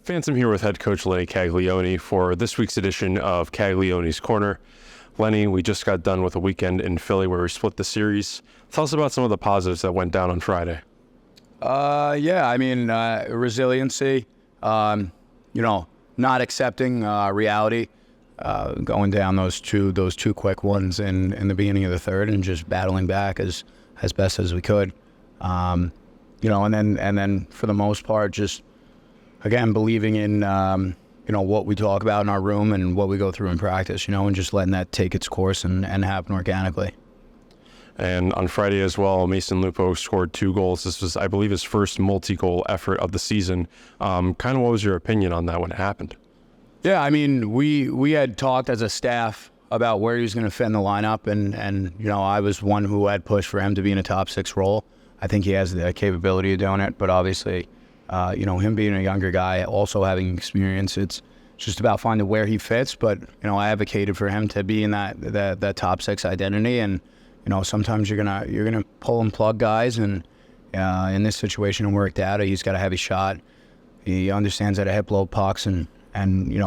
Fans, I'm here with head coach Lenny Caglianone for this week's edition of Caglianone's Corner. Lenny, we just got done with a weekend in Philly where we split the series. Tell us about some of the positives that went down on Friday. Resiliency, not accepting reality, going down those two quick ones in the beginning of the third and just battling back as best as we could. And then for the most part, just again believing in what we talk about in our room and what we go through in practice, and just letting that take its course and happen organically. And on Friday as well, Mason Lupo scored 2 goals. This was, I believe, his first multi-goal effort of the season. Kind of what was your opinion on that when it happened? Yeah, we had talked as a staff about where he was going to fit in the lineup, and I was one who had pushed for him to be in a top 6 role. I think he has the capability of doing it, but obviously, him being a younger guy, also having experience, it's just about finding where he fits. But I advocated for him to be in that top 6 identity, and sometimes you're gonna pull and plug guys, and in this situation it worked out. He's got a heavy shot. He understands how to hit low pucks and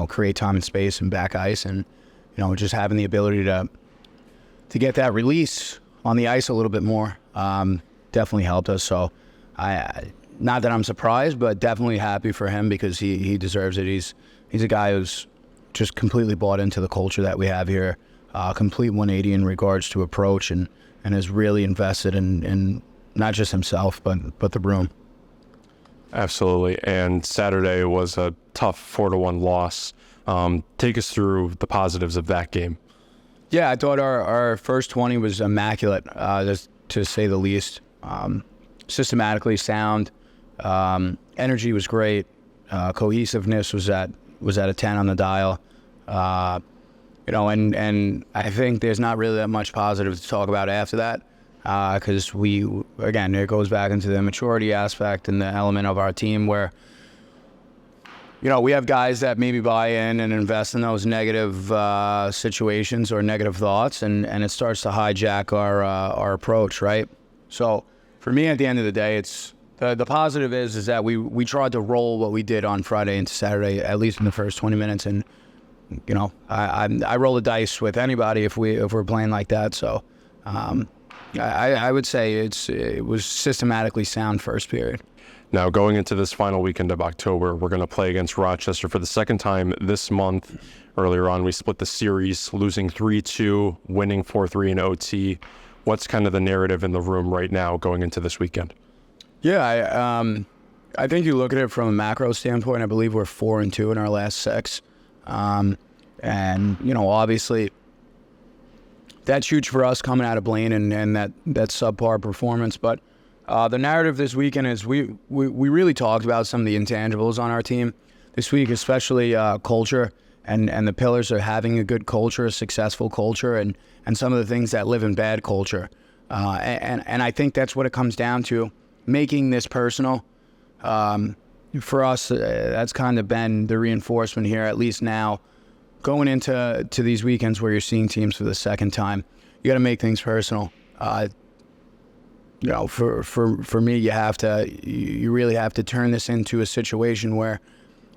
create time and space and back ice, and just having the ability to get that release on the ice a little bit more definitely helped us. So not that I'm surprised, but definitely happy for him because he deserves it. He's a guy who's just completely bought into the culture that we have here. Complete 180 in regards to approach, and is really invested in not just himself but the room. Absolutely. And Saturday was a tough 4-1 loss. Take us through the positives of that game. Yeah, I thought our first 20 was immaculate, just to say the least. Systematically sound. Energy was great. Cohesiveness was at a 10 on the dial. And I think there's not really that much positive to talk about after that, because it goes back into the maturity aspect and the element of our team where, we have guys that maybe buy in and invest in those negative situations or negative thoughts, and it starts to hijack our approach, right? So for me, at the end of the day, it's the positive is that we tried to roll what we did on Friday into Saturday, at least in the first 20 minutes, and I roll the dice with anybody if we're playing like that. So I would say it was systematically sound first period. Now, going into this final weekend of October, we're going to play against Rochester for the second time this month. Earlier on, we split the series, losing 3-2, winning 4-3 in OT. What's kind of the narrative in the room right now going into this weekend? Yeah, I think you look at it from a macro standpoint. I believe we're 4-2 in our last 6. And obviously that's huge for us coming out of Blaine and that subpar performance. But the narrative this weekend is we really talked about some of the intangibles on our team this week, especially culture and the pillars of having a good culture, a successful culture, and some of the things that live in bad culture. And I think that's what it comes down to, making this personal. For us, that's kind of been the reinforcement here, at least now. Going into these weekends where you're seeing teams for the second time, you got to make things personal. For me, you really have to turn this into a situation where,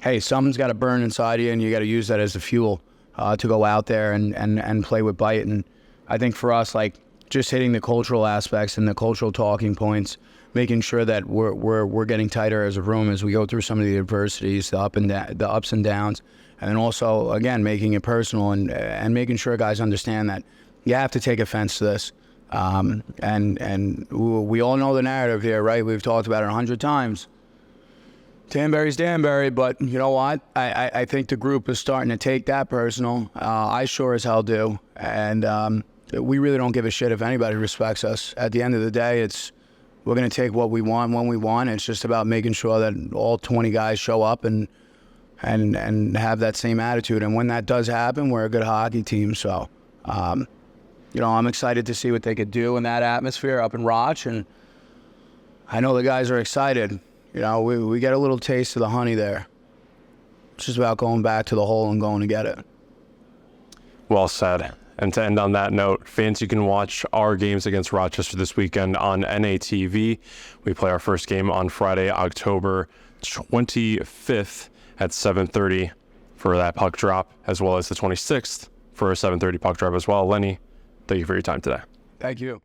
hey, something's got to burn inside you, and you got to use that as a fuel to go out there and play with bite. And I think for us, like, just hitting the cultural aspects and the cultural talking points, making sure that we're getting tighter as a room as we go through some of the adversities, the ups and downs, and then also again making it personal and making sure guys understand that you have to take offense to this. And we all know the narrative here, right? We've talked about it 100 times. Danbury's Danbury, but you know what? I think the group is starting to take that personal. I sure as hell do, and we really don't give a shit if anybody respects us. At the end of the day, we're going to take what we want when we want. It's just about making sure that all 20 guys show up and have that same attitude. And when that does happen, we're a good hockey team. So, I'm excited to see what they could do in that atmosphere up in Roch. And I know the guys are excited. We get a little taste of the honey there. It's just about going back to the hole and going to get it. Well said. And to end on that note, fans, you can watch our games against Rochester this weekend on NATV. We play our first game on Friday, October 25th at 7:30 for that puck drop, as well as the 26th for a 7:30 puck drop as well. Lenny, thank you for your time today. Thank you.